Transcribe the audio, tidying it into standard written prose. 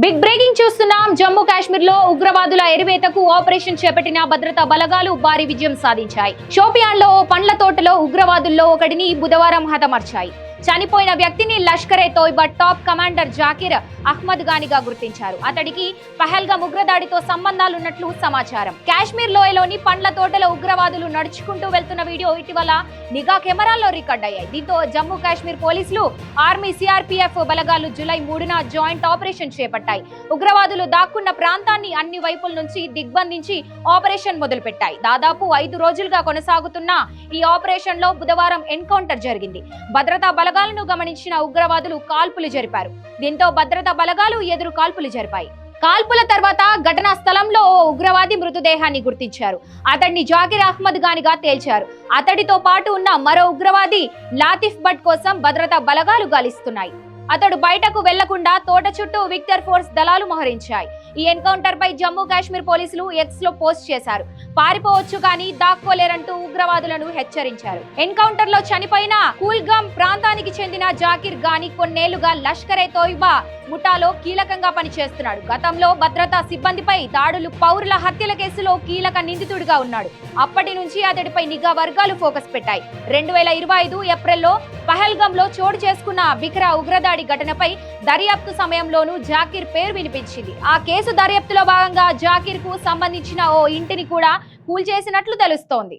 Big breaking చూస్తున్నాం. జమ్మూ కాశ్మీర్ లో ఉగ్రవాదుల ఎరివేతకు ఆపరేషన్ చేపట్టిన భద్రతా బలగాలు భారీ విజయం సాధించాయి. షోపియాన్ లో పండ్ల తోటలో ఉగ్రవాదుల్లో ఒకటిని బుధవారం హతమార్చాయి. చనిపోయిన వ్యక్తిని లష్కరే తోయిబా టాప్ కమాండర్ జాకిర్ అహ్మద్ గానిగా గుర్తించారు. అతడికి పహల్గామ్ ఉగ్రదాడితో సంబంధాలున్నట్లు సమాచారం. కాశ్మీర్ లోయలోని పండ్ల తోటలో ఉగ్రవాదులు నడుచుకుంటూ వెళ్తున్న వీడియో ఇటీవల నిఘా కెమెరాల్లో రికార్డ్ అయ్యాయి. దీంతో జమ్మూ కాశ్మీర్ పోలీసులు, ఆర్మీ, సిఆర్పీఎఫ్ బలగాలు జూలై 3న జాయింట్ ఆపరేషన్ చేపట్టాయి. ఉగ్రవాదులు దాక్కున్న ప్రాంతాన్ని అన్ని వైపుల నుంచి దిగ్బంధించి ఆపరేషన్ మొదలుపెట్టాయి. దాదాపు 5 రోజులుగా కొనసాగుతున్న ఈ ఆపరేషన్ లో బుధవారం ఎన్కౌంటర్ జరిగింది. భద్రతా బలగాలను గమనించిన ఉగ్రవాదులు కాల్పులు జరిపారు. దీంతో భద్రతా బలగాలు ఎదురు కాల్పులు జరిపాయి. కాల్పుల తర్వాత ఘటనా స్థలంలో ఓ ఉగ్రవాది మృతదేహాన్ని గుర్తించారు. అతడిని జాకిర్ అహ్మద్ గానిగా తేల్చారు. అతడితో పాటు ఉన్న మరో ఉగ్రవాది లాతిఫ్ భట్ కోసం భద్రతా బలగాలు గాలిస్తున్నాయి. అతడు బయటకు వెళ్లకుండా తోట చుట్టూ విక్టర్ ఫోర్స్ దళాలు మోహరించాయి. ఈ ఎన్కౌంటర్ పై జమ్మూ కాశ్మీర్ పోలీసులు ఎక్స్ లో పోస్ట్ చేశారు. పారిపోవచ్చు కానీ దాక్కోలేరంటూ ఉగ్రవాదులను హెచ్చరించారు. ఎన్కౌంటర్ లో చనిపోయిన కుల్గామ్ ప్రాంతానికి చెందిన జాకిర్ గాని కొన్నేళ్లుగా లష్కరే తోయిబా ముఠాలో కీలకంగా పనిచేస్తున్నాడు. గతంలో భద్రతా సిబ్బందిపై దాడులు, పౌరుల హత్యల కేసులో కీలక నిందితుడిగా ఉన్నాడు. అప్పటి నుంచి అతడిపై నిఘా వర్గాలు ఫోకస్ పెట్టాయి. 2025 ఏప్రిల్లో పహల్గామ్ లో చోటు చేసుకున్న బిక్రా ఉగ్రదాడి ఘటనపై దర్యాప్తు సమయంలోనూ జాకిర్ పేరు వినిపించింది. ఆ కేసు దర్యాప్తులో భాగంగా జాకిర్ కు సంబంధించిన ఓ ఇంటిని కూడా కూల్చేసినట్లు తెలుస్తోంది.